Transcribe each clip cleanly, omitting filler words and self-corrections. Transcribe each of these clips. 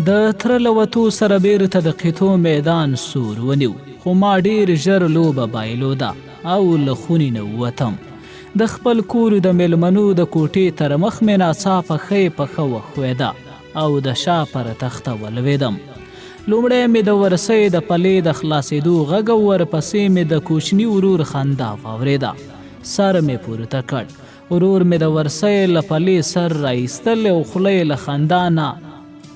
د تره له وتو سره بیرته د قیتو میدان سور ونیو، خو ما ډیر ژر لوبه بایلوده او له خونې نه ووتم. د خپل کور د میلمنو د کوټې تر مخ مې ناڅاپه ښۍ پښه وښویده او د شا پر تخته ولوېدم. لومړی مې د ورسۍ د پلې د خلاصېدو غږ او ورپسې مې د کوچني ورور خندا واورېده. سر مې پورته کړ. ورور مې د ورسۍ له پلې سر رایستل او خوله یې له خندا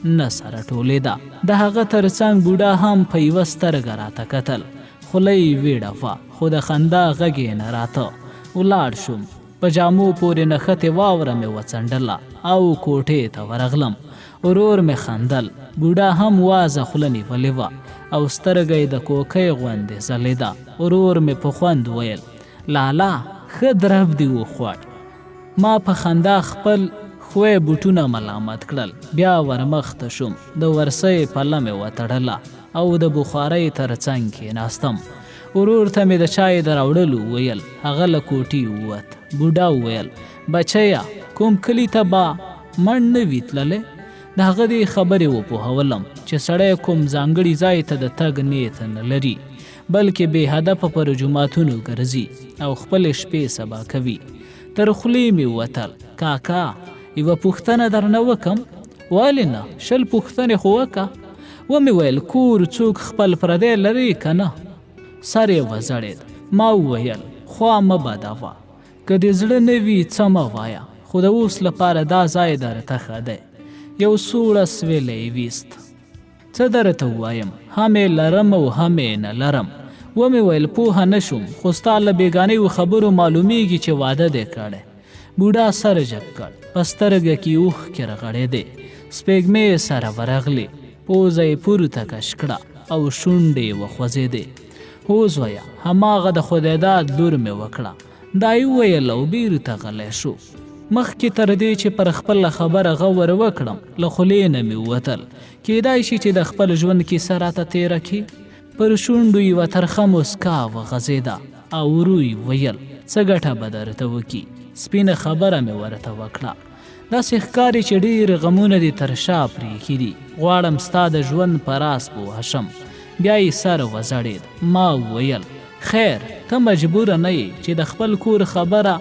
نه سره ټولېده. د هغه تر څنګ بوډا هم په یوه سترګه راته کتل. خوله یې ویړه وه، خو د خندا غږ یې نه راته. ولاړ شوم. په جامو پورې نښتې واوره مې وڅنډله او کوټې ته ورغلم. ورور مې خندل. بوډا هم وازه خوله نیولې وه او سترګه یې د کوکۍ غوندې ځلېده. ورور مې په خوند ویل: لالا ښه درب دې وخوړ. ما په خندا خپل خوی بوټونه ملامت کړل. بیا ورمخته شوم. د ورسۍ پله مې وتړله او د بخارۍ تر څنګ کېناستم. ورور ته مې د چای د راوړلو ویل. هغه له کوټې ووت. بوډا وویل: بچیه کوم کلي ته به مڼ نه وي تللی؟ د هغه دې خبرې وپوهولم چې سړی کوم ځانګړي ځای ته د تګ نیت نه لري، بلکې بې هدفه پر جوماتونو ګرځي او خپلې شپې سبا کوي. تر خولې مې ووتل: کاکا یوه پوښتنه درنه وکم؟ ولې نه، 20 پوښتنې خو وکه. ومې ویل: کور څوک خپل پردی لري که نه؟ سر یې وځړېد. ما وویل: خوا مه بدوه، که دې زړه نه وي څه مه وایه، خو د اوس لپاره دا ځای درته ښه دی. یو سوړه سویله یې ویست. څه درته ووایم، هم یې لرم او هم یې نه لرم. ومې ویل: پوهه نه شوم، خو ستا له بېګانیو خبرو معلومیږي چې واده دی کړی. بوډا سر جګ کړ. په سترګه کې اوښکې رغړېدې. سپېږمې یې سره ورغلې. پوزه یې پورته کش کړه او شونډې یې وخوځېدې. هو زویه، هماغه د خدایداد لور مې وکړه. دا یې وویل او بیرته غلی شو. مخکې تر دې چې پر خپله خبره غور وکړم، له خولې نه مې ووتل: کیدای شي چې د خپل ژوند کیسه راته تېره کړي. پر شونډو یوه ترخه موسکا وغځېده او ورو یې ویل: څه ګټه به درته وکړي؟ سپینه خبره مې ورته وکړه. داسې ښکاري چې ډېر غمونه دې تر شا پرېښي دي. غواړم ستا د ژوند په راز پوه شم. بیا یې سر وځړېد. ما وویل: خیر، ته مجبوره نه یې چې د خپل کور خبره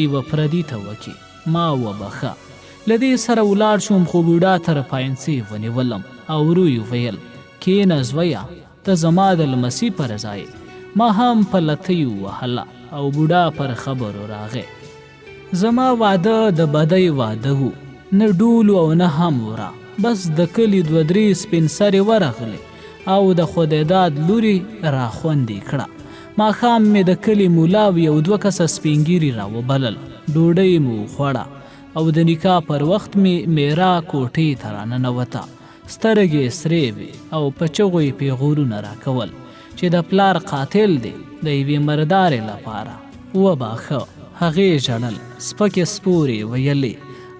یوه پردي ته وکړي. ما وبخه. له دې سره ولاړ شوم، خو بوډا تر پاینڅې ونیولم او ورو یې ویل: کښېنه زویه، ته زما د لمسي پر ځای. ما هم په لتۍ ووهله او بوډا پر خبرو راغی. زما واده د بدۍ واده و، نه ډول او نه هم وره. بس د کلي 2-3 سپین سرې ورغلې او د خدایداد لوري راخوندې کړه. ماښام مې د کلي مولا او یو 2 کسه سپین ږیري راوبلل. ډوډۍ مې وخوړه او د نکاح پر وخت مې میرا کوټې ته راننوته. سترګې یې سرې وې او په چغو یې پیغورونه راکول چې د پلار قاتل دی د یوې مردارې لپاره. وباښه. هغې ژړل، سپکې سپورې ویلې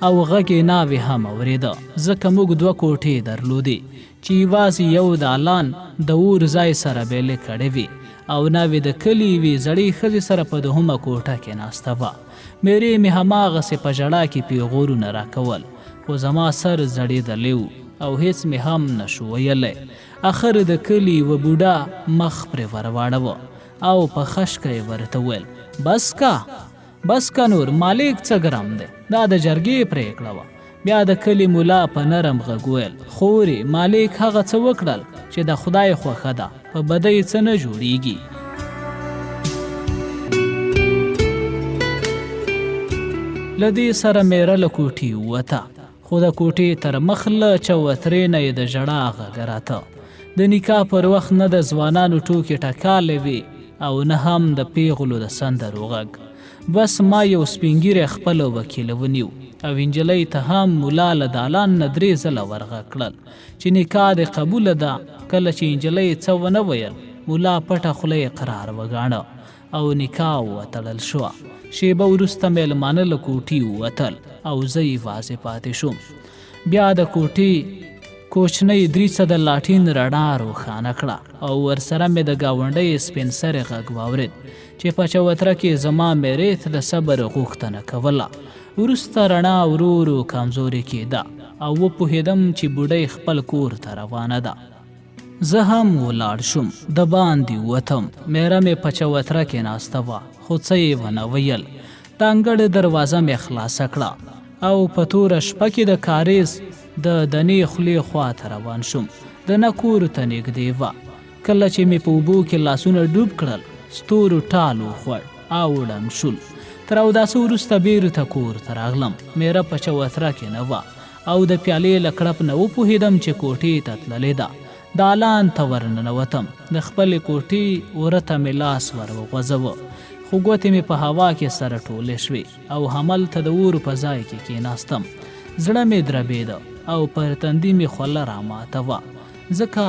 او غږ یې ناوې هم اورېده، ځکه موږ 2 کوټې درلودې چې یوازې یو دالان د اور ځای سره بیلې کړې وې او ناوې د کلي یوې زړې ښځې سره په 2مه کوټه کې ناسته وه. میرې مې هماغسې په ژړا کې پیغورونه راکول، خو زما سر زړېدلی و او هیڅ مې هم نشو ویلی. اخر د کلي یوه بوډا مخ پرې ورواړوه او په خشکه یې ورته ویل: بس که نور، مالک څه ګرم دی، دا د جرګې پرېکړه وه. بیا د کلي مولا په نرم غږ ویل: خورې، مالک هغه څه وکړل چې د خدای خوښه ده، په بدۍ څه نه جوړیږي. له دې سره میره له کوټې ووته، خو د کوټې تر مخ له چوترې نه یې د ژړا غږ راته. د نکاح پر وخت نه د ځوانانو ټوکې ټکالې وې او نه هم د پیغلو د سندرو غږ. بس ما یو سپین ږیری خپله وکیله ونیو او انجلۍ ته هم مولا له دالان نه 3 ځله ورغږ کړل چې نکاح دې قبوله ده. کله چې انجلۍ څه ونه ویل، مولا پټه خوله یې قرار وګاڼه او نکاح وتړل شوه. شیبه وروسته میلمانه له کوټې ووتل او زه یوازې پاتې شوم. بیا د کوټې کوچنۍ 3 د لاټین رڼا روښانه کړه او ورسره مې د ګاونډۍ سپین سرې غږ واورېد چې په چوتره کې زما میرې ته د صبر غوښتنه کوله. وروسته رڼا ورو ورو کمزورې کېده او وپوهېدم چې بوډۍ خپل کور ته روانه ده. زه هم ولاړ شوم، د باندې ووتم. میره مې په چوتره کې ناسته وه، خو څه یې ونه ویل. د انګړ دروازه مې خلاصه کړه او په توره شپه کې د کاریز د دنې خولې خوا ته روان شوم. د نه کور ته نږدې وه. کله چې مې په اوبو کې لاسونه ډوب کړل، ستورو ټال وخوړ او ړنګ شول. تر اوداسه وروسته بیرته کور ته راغلم. میره په چوتره کې نه وه او د پیالې له کړپ نه وپوهېدم چې کوټې ته تللې ده. دالان ته ورننوتم. د خپلې کوټې وره ته مې لاس ور وغځوه، خو ګوتې مې په هوا کې سره ټولې شوې او هملته د اور په ځای کې کېناستم. زړه مې دربېده او پر تندي مې خوله راماته وه، ځکه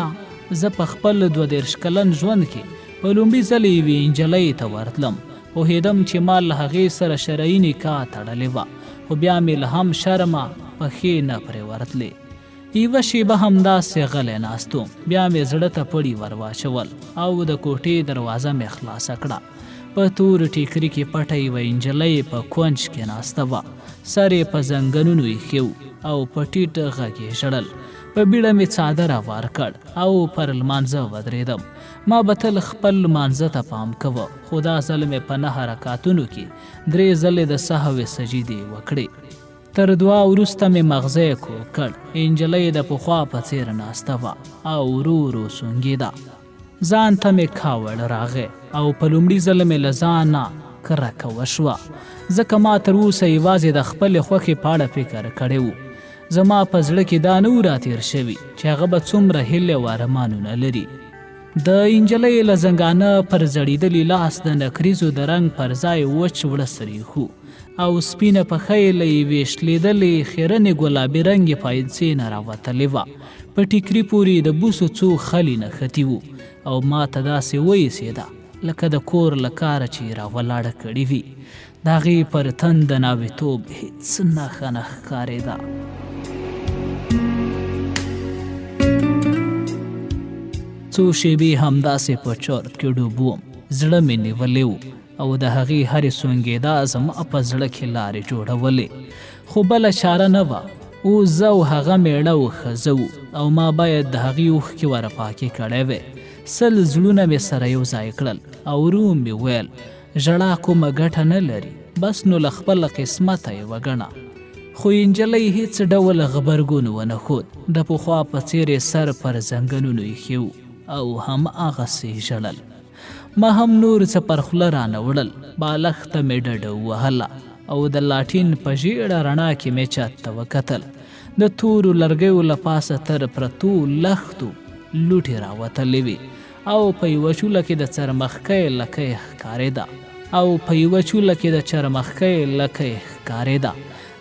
زه په خپل 32 کلن ژوند کې په لومړي ځل یوې نجلۍ ته ورتلم. پوهېدم چې ما له هغې سره شرعي نکاح تړلې وه، خو بیا مې له هم شرمه پښې نه پرې ورتلې. یوه شیبه همداسې غلی ناست وم. بیا مې زړه ته پړي ور واچول او د کوټې دروازه مې خلاصه کړه. په تور ټیکري کې پټه یوه نجلۍ په کونج کې ناسته وه. سر یې په زنګنونو ایښی او په ټیټ غږ یې ژړل. په بیړه مې څادر وار کړ او پر لمانځه ودرېدم. ما به تل خپل لمانځه ته پام کوه، خو دا ځل مې په 9 رکعتونو کې 3 ځلې د سهو سجدې وکړې. تر دعا وروسته مې مغزی کوږ کړ. نجلۍ د پخوا په څېر ناسته وه او ورو ورو سونګېده. ځان ته مې کاوړ راغی او په لومړي ځل مې له ځانه کرکه وشوه، ځکه ما تر اوسه یوازې د خپلې خوښې په اړه فکر کړی و. زما په زړه کې دا نه و راتېر شوي چې هغه به څومره هیلې او ارمانونه لري. د نجلۍ له زنګانه پر زړېدلي لاس د نکریزو د رنګ پر ځای وچ وړه سریښو او سپینه پښه یې له یوې شلېدلې خیرنې ګلابي رنګې پایڅې نه راوتلې وه. په ټیکري پورې د بوسو څو خلي نښتي وو او ما ته داسې وایسېده لکه د کور له کاره چې راولاړه کړې وي. د هغې پر تن د ناویتوب هېڅ نښه نه ښکارېده. څو شېبې همداسې په چورت کې ډوب وم. زړه مې نیولی و او د هغې هرې سونګېدا زما په زړه کې لارې جوړولې، خو بله چاره نه وه. اوس زه او هغه میړه و ښځه وو او ما باید د هغې اوښکې ورپاکې کړی وی. 100 زړونه مې سره یو ځای کړل او ورو مې ویل ژړا کومه ګټه نه لري، بس نو له خپله قسمته یې وګڼه. خو نجلۍ هېڅ ډول غبرګون ونه ښود. د پخوا په څېر یې سر پر زنګنونو ایښی و او هماغسې ژړل. ما هم نور څه پر خوله رانه وړل. بالښت ته مې ډډه ووهله او د لاټین په ژېړه رڼا کې مې چت ته وکتل. د تورو لرګیو له پاسه تر پرتو لښتو لوټې راوتلې وې او په یوه چوله کې د څرمښکۍ لکۍ ښکارېده.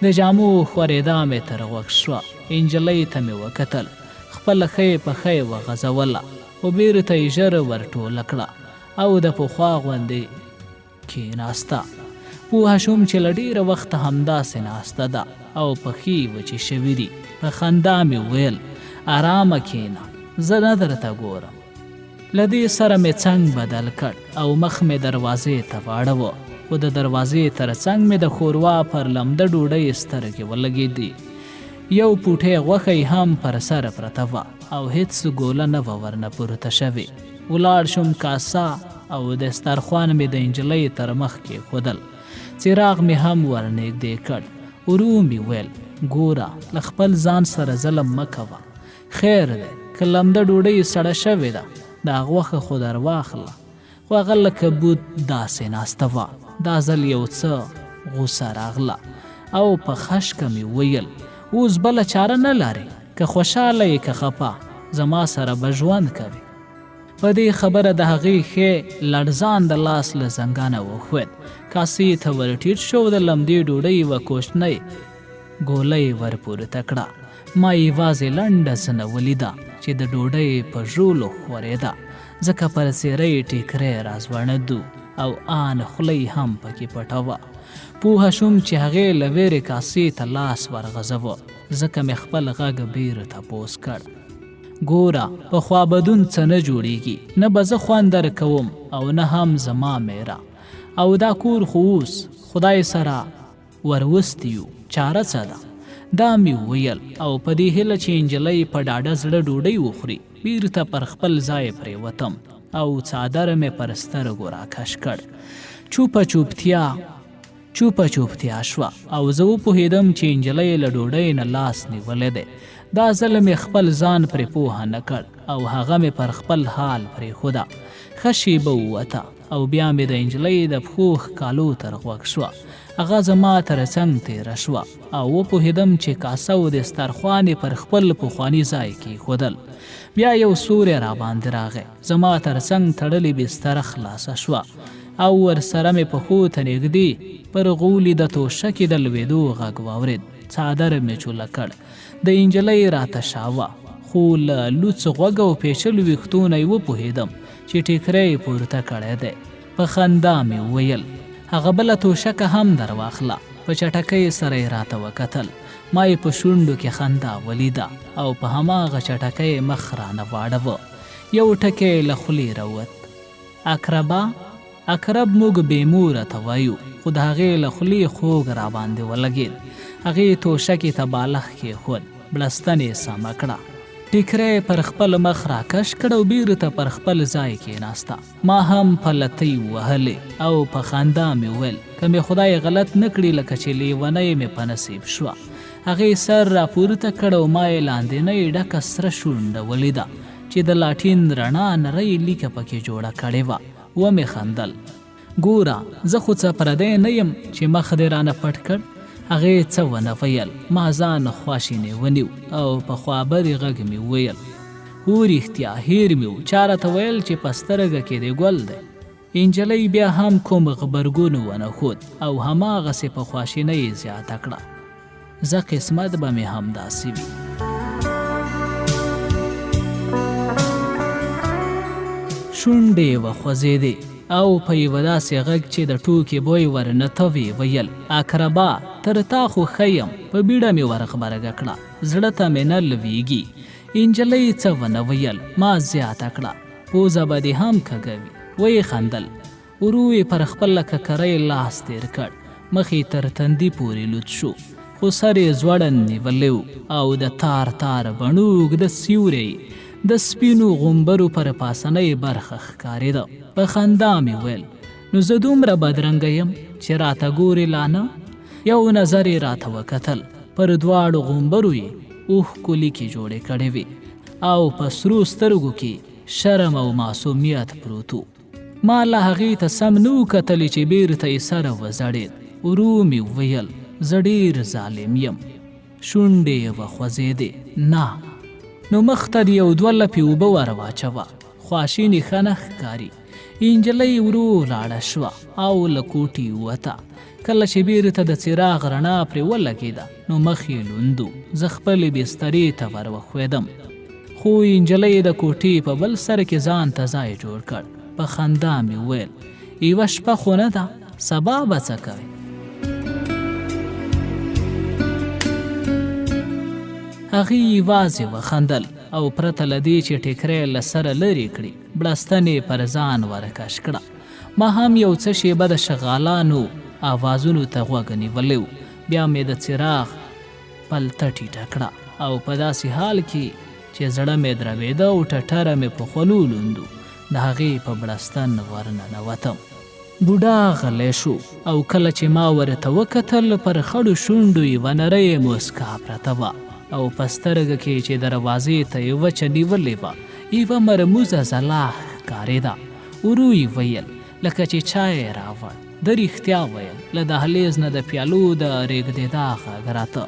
د جامو خورېدا مې تر غوږ شوه. نجلۍ ته مې وکتل. خپله ښه یې پښه یې وغځوله خو بیرته یې ژر ورټوله کړه او د پخوا غوندې کېناسته. پوه شوم چې له ډېره وخته همداسې ناسته ده او پښې وچې شوي دي. په خندا مې ویل ارامه کښېنه، زه نه درته ګورم. له دې سره مې څنګ بدل کړ او مخ مې دروازې ته واړوه، خو د دروازې تر څنګ مې د ښوروا پر لمده ډوډۍ سترګې ولګېدې. یو پوټی غوښه هم پر سر پرته وه او هېڅ ګوله نه وه ورنه پورته شوې. ولاړ شوم. کاسه او دسترخوان مې د نجلۍ تر مخ کېښودل. څراغ مې هم ورنږدې کړ. ورو مې ویل ګوره، له خپل ځان سره ظلم مه کوه. خیر دی که لمده ډوډۍ سړه شوې ده، دا غوښه خو در واخله. خو هغه لکه بوت داسې ناسته وه. دا ځل یو څه غوسه راغله او په خشکه مې ویل اوس بله چاره نه لرې، که خوشحاله یې که خفه، زما سره به ژوند کوي. په دې خبره د هغې ښې لړزان د لاس له زنګانه وښوید. کاسې ته ورټیټ شو. د لمدې ډوډۍ یوه کوچنۍ ګوله یې ورپورته کړه. ما یوازې لنډه زنه ولیده چې د ډوډۍ په ژولو خورېده، ځکه پر څېره یې ټیکری راځوړند او آن خوله یې هم پکې پټه وه. پوه شوم چې هغې له ویرې کاسې ته لاس ورغځوه، ځکه مې خپل غږ بیرته پوس کړ. ګوره، په خوابدون څه نه جوړېږي، نه به زه خوند درکوم او نه هم زما میره. او دا کور خو اوس خدای سره وروستی یو، چاره څه ده؟ دا مې ویل او په دې هیله چې نجلۍ په ډاډه زړه ډوډۍ وخوري بیرته پر خپل ځای پرېوتم او څادر مې پر سترګو راکش کړ. چوپه چوپتیا شوه او زه وپوهېدم چې نجلۍ له ډوډۍ نه لاس نیولی دی. دا ځل مې خپل ځان پرې پوهه نه کړ او هغه مې پر خپل حال پرېښوده. ښه شېبه ووته او بیا مې د نجلۍ د پښو ښکالو تر غوږ شوه. هغه زما تر څنګ تېره شوه او وپوهېدم چې کاسه و دسترخوان یې پر خپل پخواني ځای کېښودل. بیا یو سوری راباندې راغی. زما تر څنګ تړلې بستره خلاصه شوه او ورسره مې پښو ته نږدې پر غولي د توشکې د لوېدو غږ واورېد. څادر مې چوله کړ. د نجلۍ راته شاوه خو له لوڅ غوږ او پیچلو ویښتو نه یې وپوهېدم چې ټیکری یې پورته کړی دی. په خندا مې وویل هغه بله توشکه هم در واخله. په چټکۍ سره یې راته وکتل. ما یې په شونډو کې خندا ولیده او په هماغه چټکۍ مخ رانه واړوه. یو ټکی له خولې راووت. اقرب موږ بې موره ته وایو خو د هغې له خولې خوږ راباندې ولګېد. هغې توشکې ته بالښت کېښود. بړستن یې سمه کړه. ټیکری پر خپل مخ راکش کړ او بیرته پر خپل ځای کېناسته. ما هم پلتۍ وهلې او په خندا مې وویل که مې خدای غلط نه کړي لکه چې لیونۍ مې په نصیب شوه. هغې سر راپورته کړ او ما یې لاندینۍ ډکه سره شونډه ولیده چې د لاټین رڼا نرۍ لیکه پکې جوړه کړې وه. ومې خندل. ګوره زه خو څه پردی نه یم چې مخ دې رانه پټ کړ. هغې څه ونه ویل. ما ځان خواشینې ونیو او په خوابرې غږ مې وویل هو رښتیا هیر مې و چا راته ویل چې په سترګه کې دې ګل دی. نجلۍ بیا هم کوم غبرګون ونه ښود او هماغسې په خواشینۍ زیاته کړه. زه قسمت به مې همداسې وي. شونډې وخوځېدې او په یوه داسې غږ چې د ټوکې بوی ورنته وی ویل اقربا تر تا خو ښه یم. په بیړه مې ورغبرګه کړه. زړه ته مې نه لویږي. نجلۍ څه ونه ویل. ما زیاته کړه پوزه به دې هم کږه وي. ویې خندل. ورو یې پر خپله ککرۍ لاس تېر کړ. مخ یې تر تندي پورې لوڅ شو خو سر یې ځوړند نیولی و او د تار بڼو اوږده سیوری د سپینو غومبرو پر پاسنۍ برخه ښکارېده. په خندا مې ویل نو زه دومره بدرنګه یم چې راته ګورې لا نه؟ یو نظر یې راته وکتل. پر دواړو غومبرو یې اوښکو لیکې جوړې کړې وې او په سرو سترګو کې شرم او معصومیت پروت و. ما له هغې ته سم نه و کتلې چې بیرته یې سره وځړېد. ورو مې وویل زه ډېر ظالم یم. شونډې یې وخوځېدې. نه نو مخ ته دې یو دوه لپې اوبه ور واچوه. خواشینې ښه نه ښکاري. نجلۍ ورو لاړه شوه او له کوټې ووته. کله چې بیرته د څراغ رڼا پرې ولګېده نو مخ یې لوند و. زه خپلې بسترې ته ور وښوېدم خو نجلۍ د کوټې په بل سر کې ځان ته ځای جوړ کړ. په خندا مې وویل یوه شپه خو نه ده سبا به څه کوې؟ هغې یوازې وخندل او پرته له دې چې ټیکری له سره لرې کړي بړستن یې پر ځان ورکش کړه. ما هم یو څه شېبه د شغالانو آوازونو ته غوږ نیولی و. بیا مې د څراغ پلته ټیټه کړه او په داسې حال کې چې زړه مې دربېده او ټټره مې په خولو لوند و د هغې په بړستن ورننوتم. بوډا غلی شو او کله چې ما ورته وکتل پر خړو شونډو یوه نرۍ موسکا پرته وه او په سترګه کې چې دروازې ته یې وچه نیولې وه یوه مرموزه ځلا ښکارېده. ورو یې ویل لکه چې چا یې راوړ. د رښتیا ویل له دهلیز نه د پیالو د رېږدېدا غږ راته.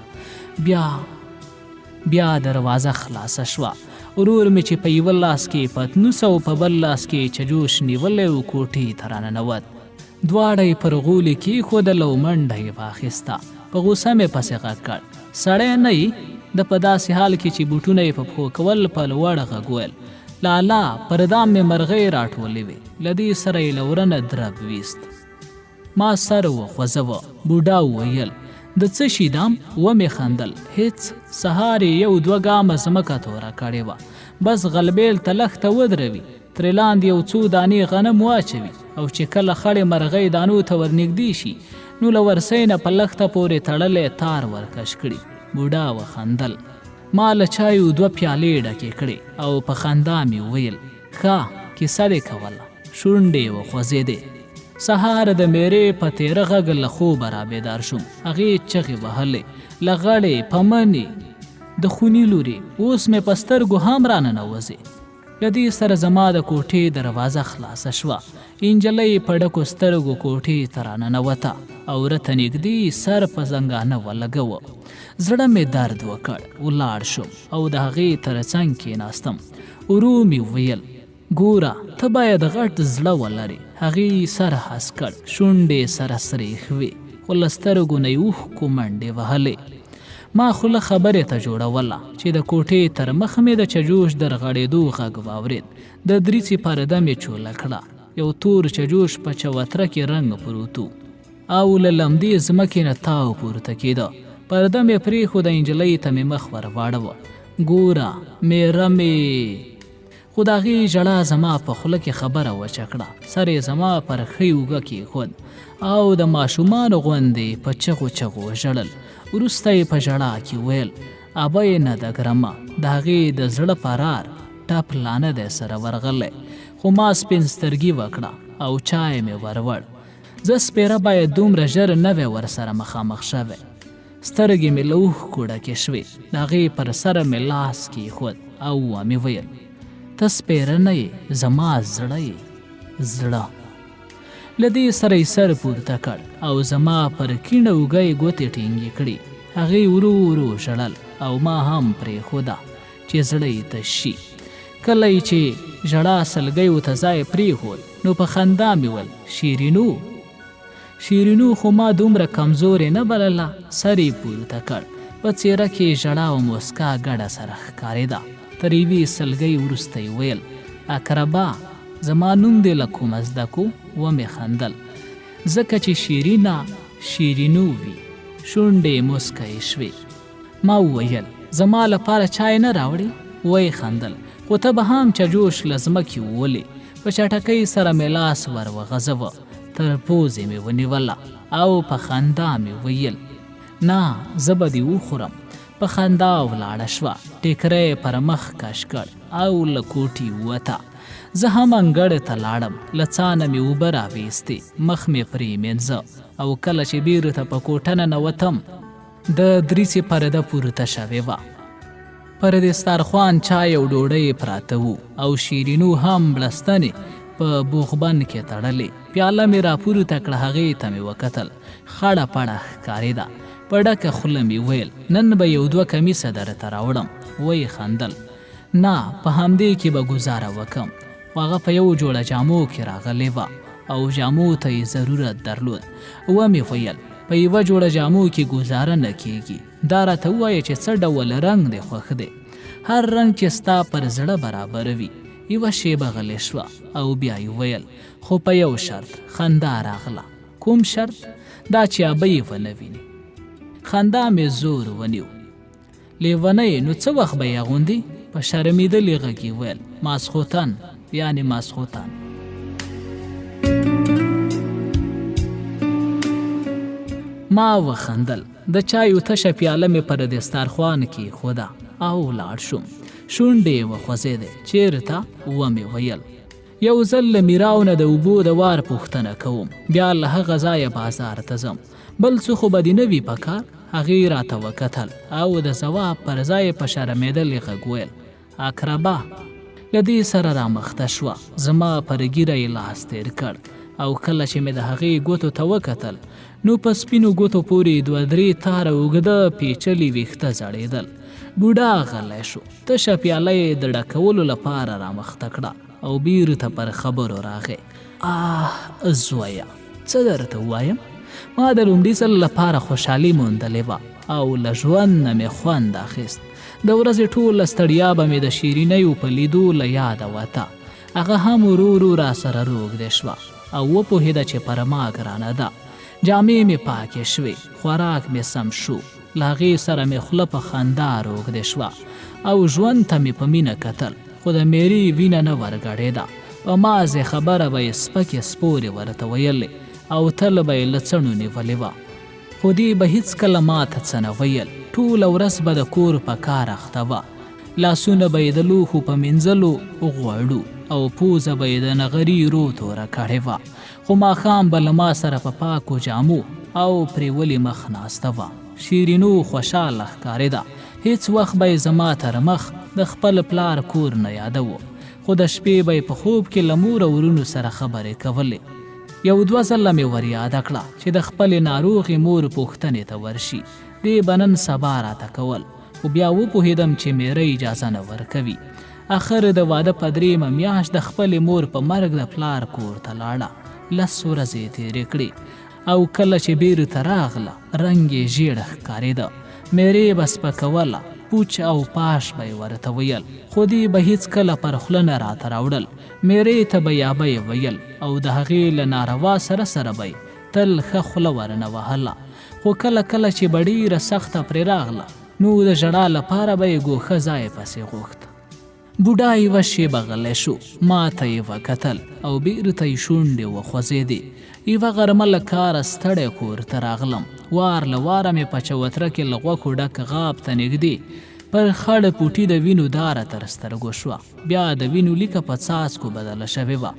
بیا دروازه خلاصه شوه. ورور مې چې په یوه لاس کې پتنوس او په بل لاس کې چجوش نیولی و کوټې ته راننوت. دواړه یې پر غولي کېښودل او منډه یې واخیسته. په غوسه مې پسې غږ کړ سړی نه یې؟ د په داسې حال کې چې بوټونه یې په پښو کول په لوړ غږ ویل لالا پر دام مې مرغۍ راټولې وې. له دې سره یې له ورنه درب ویست. ما سر وخوځوه. بوډا وویل د څه شي دام؟ ومې خندل. هېڅ. سهار یې یو دوه ګامه ځمکه توره کړې وه. بس غلبېل ته لښته ودروي ترې لاندې یو څو دانې غنم واچوي او چې کله خړې مرغۍ دانو ته ورنږدې شي نو له ورسۍ نه په لښته پورې تړلی تار ورکش کړي. بوډا وخندل. ما له چایو 2 پیالې ډکې کړې او په خندا مې ویل ښه کیسه دې کوله. شونډې وخوځېدې. سهار د میرې په تیره غږ له خوبه را بیدار شوم. هغې چغې وهلې لغړې پمنې د خوني لوري اوس مې په سترګو هم راننوځې. له دې سره زما د کوټې دروازه خلاصه شوه. نجلۍ په ډکو سترګو کوټې ته راننوته او راته نږدې سر په زنګانه ولګوه. زړه مې درد وکړ. ولاړ شوم او د هغې تر څنګ کېناستم. ورو مې ویل ګوره ته باید غټ زړه ولرې. هغې سر هس کړ. شونډې سره سرې شوې خو له سترګو نه یې اوښکو منډې وهلې. ما خوله خبرې ته جوړوله چې د کوټې تر مخ مې د چجوش د رغړېدو غږ واورېد. د دریڅې پرده مې چوله کړه. یو تور چجوش په چوتره کې رنګ پروت و او له لمدې ځمکې نه تاو پورته کېده. پرده مې پرېښوده. نجلۍ ته مې مخ ور واړوه. ګوره میره مې. خو د هغې ژړا زما په خوله کې خبره وچه کړه. سر یې زما پر ښۍ اوږه کېښود او د ماشومانو غوندې په چغو چغو ژړل. وروسته یې په ژړا کې ویل ابه یې نه ده ګرمه. د هغې د زړه فرار ټپ لا نه دی سره ورغلی. خو ما سپین سترګي وکړه او چای مې وروړ. زه سپېره باید دومره ژر نه وی ورسره مخامخ شوی. سترګې مې له اوښکو ډکې شوې. د هغې پر سره مې لاس کېښود او ومې ویل ته سپېره نه یې زما زړه یې زړه. له دې سره یې سر پورته کړ او زما پر کیڼه اوږه یې ګوتې ټینګې کړې. هغې ورو ورو ژړل او ما هم پرېښوده چې زړه یې تش شي. کله یې چې ژړا سلګۍ ورته ځای پرېښود نو په خندا مې ویل شیرینو خو ما دومره کمزورې نه بلله. سر یې پورته کړ. په څېره کې ژړا او موسکا ګډه سره ښکارېده. تر یوې سلګۍ وروسته یې ویل اقربا زما نوم دې له کومه زده کو؟ ومې خندل ځکه چې شیرینو وي. شونډې موسکۍ شوې. ما وویل زما لپاره چای نه راوړې؟ ویې خندل خو ته به هم چجوش له ځمکې وولې. په چټکۍ سره مې لاس ور وغځوه. تر پوزې مې ونیوله او په خندا مې ویل نه زه به دې وخورم. په خندا ولاړه شوه. ټیکری پر مخ کش کړ او له کوټې ووته. زه هم انګړ ته لاړم. له څانه مې اوبه راویستې. مخ مې پرې مینځه او کله چې بیرته په کوټه ننوتم د دریڅې پرده پورته شوې وه. پر دسترخوان چای او ډوډۍ پراته وو او شیرینو هم بړستنې په بوغبن کې تړلې. پیاله مې راپورته کړه. هغې ته مې وکتل. خړه پړه ښکارېده. په ډکه خوله مې ویل نن به 1-2 کمیسه درته راوړم. ویې خندل نه په همدې کې به ګزاره وکم. هغه په یو جوړه جامو کې راغلی وه او جامو ته یې ضرورت درلود. ومې ویل په یوه جوړه جامو کې ګزاره نه کېږي. دا راته ووایه چې څه ډول رنګ دې خوښ دی. هر رنګ چې ستا پر زړه برابر وي. یوه شیبه غلی شوه او بیا یې ویل خو په یو شرط. خندا راغله. کوم شرط؟ دا چې ابه یې ونه ویني. خندا مې زور ونیو. لیونی نو څه وخت به یې اغوندي؟ په شرمېدلې غږ یې ویل ماسخوتن یعنې ماسخوتن. ما وخندل. د چایو تشه پیاله مې پر دسترخوان کې ایښوده او ولاړ شوم. شونډې یې وخوځېدې. چېرته؟ ومې ویل یو ځل له میراو نه د اوبو د وار پوښتنه کوم. بیا له هغه ځایه بازار ته ځم. بل څه خو به دې نه وي په کار؟ هغې راته وکتل او د ځواب پر ځای په شرمېدلې غږ ویل اقربا. له دې سره رامخته شوه. زما پر ږیره یې لاس تېر کړ او کله چې مې د هغې ګوتو ته وکتل نو په سپینو ګوتو پورې 2-3 تاره اوږده پیچلي ویښته ځړېدل. بوډا غلی شو. تشه پیاله یې د ډکولو لپاره رامخته کړه او بیرته پر خبرو راغی. زویه څه درته ووایم؟ ما د لومړي ځل لپاره خوشحالي موندلې وه او له ژوند نه مې خوند اخیست. د ورځې ټوله ستړیا به مې د شیرینیو په لیدو له یاده وته. هغه هم ورو ورو راسره روږدې شوه او وپوهېده چې پر ما ګرانه ده. جامې مې پاکې شوې. خوراک مې سم شو. له هغې سره مې خوله په خندا روږدې شوه او ژوند ته مې په مینه کتل. خو د میرې وینه نه ورګډېده. په مازې خبره به یې سپکې سپورې ورته ویلې او تل به یې له څڼو نیولې وه. خو دې به هېڅکله ما ته څه نه ویل. ټوله ورځ به د کور په کار اخته وه. لاسونه به یې د لوښو په مینځلو غوړو او پوزه به یې د نغري رو توره کړې وه. خو ماښام به له ما سره په پاکو جامو او پرېولې مخ ناسته وه. شیرینو خوشحاله ښکارېده. هیڅ وخت به یې زما تر مخ د خپل پلار کور نه یادوه، خو د شپې به یې په خوب کې له مور او ورونو سره خبرې کولې. یو دوه ځله مې ور یاده کړه چې د خپلې ناروغې مور پوښتنې ته ورشي. دې به نن سبا راته کول، خو بیا وپوهېدم چې میره اجازه نه ورکوي. اخر د واده په 3مه میاشت د خپلې مور په مرګ د پلار کور ته لاړه. 10 ورځې تېرې کړې او کله چې بیرته راغله رنګ یې ژیړ ښکارېده. میرې به سپکوله، پوچ او پاش به یې ورته ویل، خو دې به هېڅکله پر خوله نه راته راوړل. میرې ته به یا به یې ویل او د هغې له ناروا سره سره به یې تل ښه خوله ورنه وهله. خو کله کله چې به ډېره سخته پرې راغله نو د ژړا لپاره به یې ګوښه ځای پسې غوښت. بوډا یوه شېبه غلی شو، ما ته یې وکتل او بیرته یې شونډې وخوځېدې. یوه غرمه له کاره ستړی کور ته راغلم. وار له واره مې په چوتره کې له غوښو ډک غاب ته نږدې پر خړ پوټي د وینو داره تر سترګو شوه. بیا د وینو لیکه په څاڅکو بدله شوې وه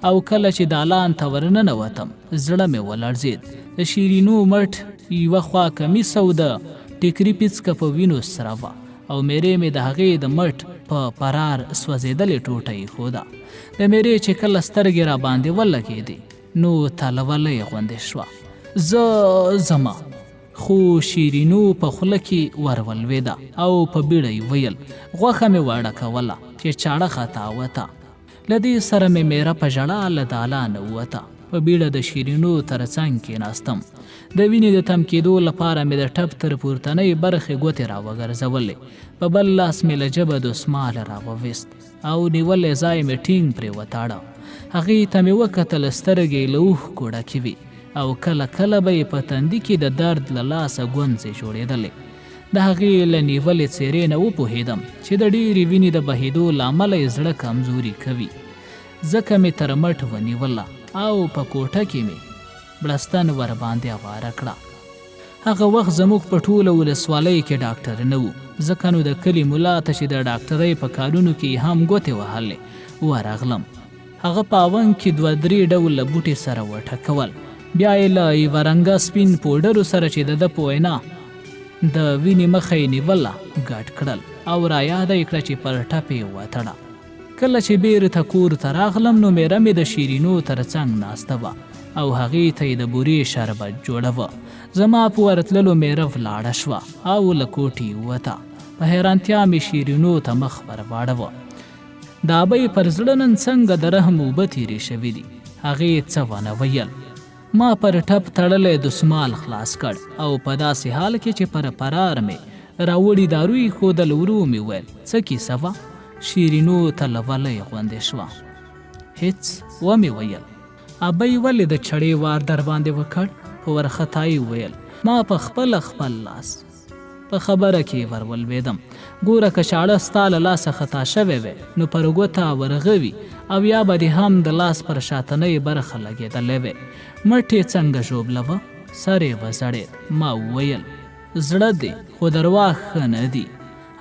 او کله چې دالان ته ورننوتم زړه مې ولړزېد. د شیرینو مټ یوه خوا کمیس او د ټیکري پیڅکه په وینو سره وه او میرې مې د هغې د مټ په پرار سوځېدلې ټوټه ایښوده. د میرې چې کله سترګې را باندې ولګېدې نو تلوله یې غوندې شوه. زه ځمه، خو شیرینو په خوله کې ورولوېده او په بیړه یې ویل غوښه مې وړه کوله چې چاړه خطا وته. له دې سره مې میره په ژړا له دالانه ووته. په بیړه د شیرینو تر څنګ کېناستم. د وینې د تم کېدو لپاره مې د ټپ تر پورتنۍ برخې ګوتې راوګرځولې. په بل لاس مې له جبه دسمال راوویست او نیولی ځای مې ټینګ پرې وتاړه. هغې ته مې وکتل سترګې له اوښکو ډکې وې او کله کله به یې په تندي کې د درد له لاسه ګونځې جوړېدلې. د هغې له نیولې څېرې نه وپوهېدم چې د ډېرې وینې د بهېدو له امله یې زړه کمزوري کوي. ځکه مې تر مټ ونیوله او په کوټه کې مې بړستن ورباندې اواره کړه. هغه وخت زموږ په ټوله ولسوالۍ کې ډاکټر نه و، ځکه نو د کلي ملا ته چې د ډاکټرۍ په کارونو کې هم ګوتې وهلې ورغلم. هغه په اونګ کې 2-3 ډوله بوټي سره وټکول. بیا یې له یوه رنګه سپین پوډرو سره چې د په وینا د وینې مخه یې نیوله ګډ کړل او را یاده یې کړه چې پر ټپې یې وتړه. کله چې بیرته کور ته راغلم نو میره مې د شیرینو تر څنګ ناسته وه او هغې ته یې د بورې شربت جوړوه. زما په ورتللو میره ولاړه شوه او له کوټې ووته. په حیرانتیا مې شیرینو ته مخ ور واړوه. دا به یې پر زړه نن څنګه د رحم اوبه تېرې شوي دي. هغې څه ونه ویل. ما پر ټپ تړلی دسمال خلاص کړ او په داسې حال کې چې پر پرار مې راوړي دارو یې ښودل ورو مې ویل څه کیسه وه؟ شیرینو ته لولی غوندې شوه. هېڅ ومې ویل. ابۍ ولې د چړې وار در باندې وکړ؟ په ورختایي ویل ما په خپل لاس په خبره کې ورولوېدم. ګوره که چاړه ستا له لاسه خطا شوی وی نو پر ګوته ورغوي او یا به دې هم د لاس پر شاتنۍ برخه لګېدلی وی. مټ یې څنګه ژوبله وه؟ سر یې وځړېد. ما وویل زړه دی خو درواغ ښه نه دي.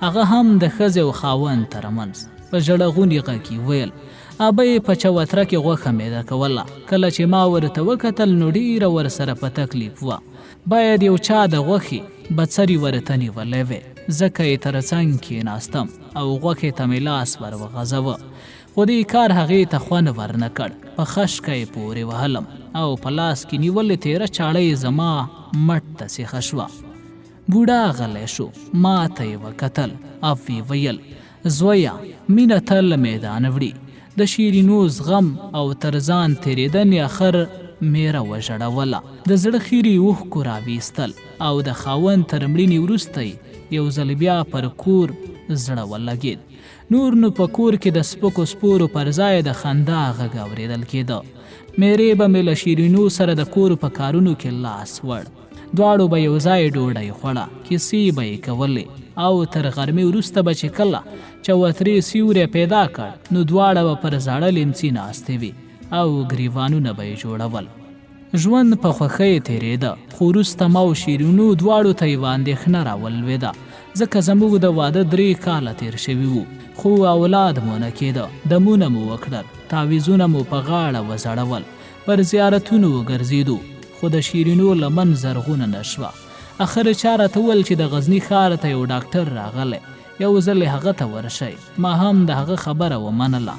هغه هم د ښځې او خاوند ترمنځ. په ژړغوني غږ کې ویل ابۍ په چوتره کې غوښه میده کوله. کله چې ما ورته وکتل نو ډېره ورسره په تکلیف وه. باید یو چا د غوښې بڅري ورته نیولی وی، ځکه یې تر څنګ کېناستم او غوښې ته مې لاس ور وغځوه. خو دې کار هغې ته خوند ورنه کړ. په خشکه یې پورې وهلم او په لاس کې نیولې تېره چاړه یې زما مټ ته سیخه شوه. بوډا غلی شو. ما ته یې وکتل او ویې ویل زویه مینه تل میدان وړي. د شیرینو زغم او تر ځان تېرېدنې اخر میره وژړوله. د زړه خیرې اوښکو راویستل او د خاوند تر مړینې وروسته یو ځل بیا پر کور زړه ولګېد. نور نو په کور کې د سپکو سپورو پر ځای د خندا غږ اورېدل کېده. میرې به مې له شیرینو سره د کور په کارونو کې لاس وړ. دواړو به یو ځای ډوډۍ خوړه، کیسې به یې کولې او تر غرمې وروسته به چې کله چوترې سیوری پیدا کړ نو دواړه به پر زاړه لیمڅي ناستې وې او ګریوانونه به یې جوړول. ژوند په خوښۍ تېرېده، خو وروسته ما او شیرینو دواړو ته یوه اندېښنه راولوېده، ځکه زموږ د واده 3 کاله تېر شوي وو، خو اولاد مو نه کېده. دمونه مو وکړل، تعویضونه مو په غاړه وځړول، پر زیارتونو وګرځېدو، خو د شیرینو لمن زرغونه نه شوه. اخر چا راته وویل چې د غزني ښار ته یو ډاکټر راغلی، یو ځل هغه ته ورشئ. ما هم د هغه خبره ومنله.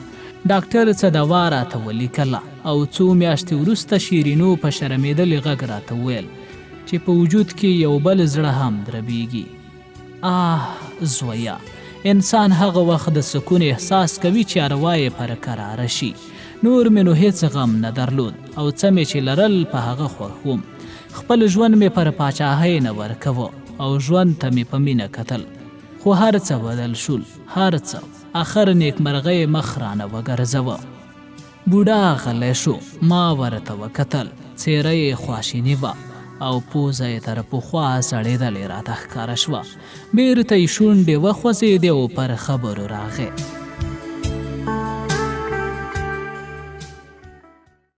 ډاکټر څه دوا راته ولیکله او 2 میاشتې وروسته شیرینو په شرمېدلي غږ راته وویل چې په وجود کې یو بل زړه هم دربیږي. زویه، انسان هغه وخت د سکون احساس کوي چې اروا یې پر قراره شي. نور مې نو هیڅ غم نه درلود او څه مې چې لرل په هغه خوښ وم. خپل ژوند مې پر پاچاهۍ نه ورکوه او ژوند ته مې په مینه کتل. خو هر څه بدل شول، هر څه. آخر نیکمرغۍ مخ رانه وګرځوه. بوډا غلی شو، ما ورته وکتل، څېره یې خواشیني وه او پوزه یې تر پخوا سړېدلې راته ښکاره شوه. بېرته یې شونډې وخوځېدې او پر خبرو راغی.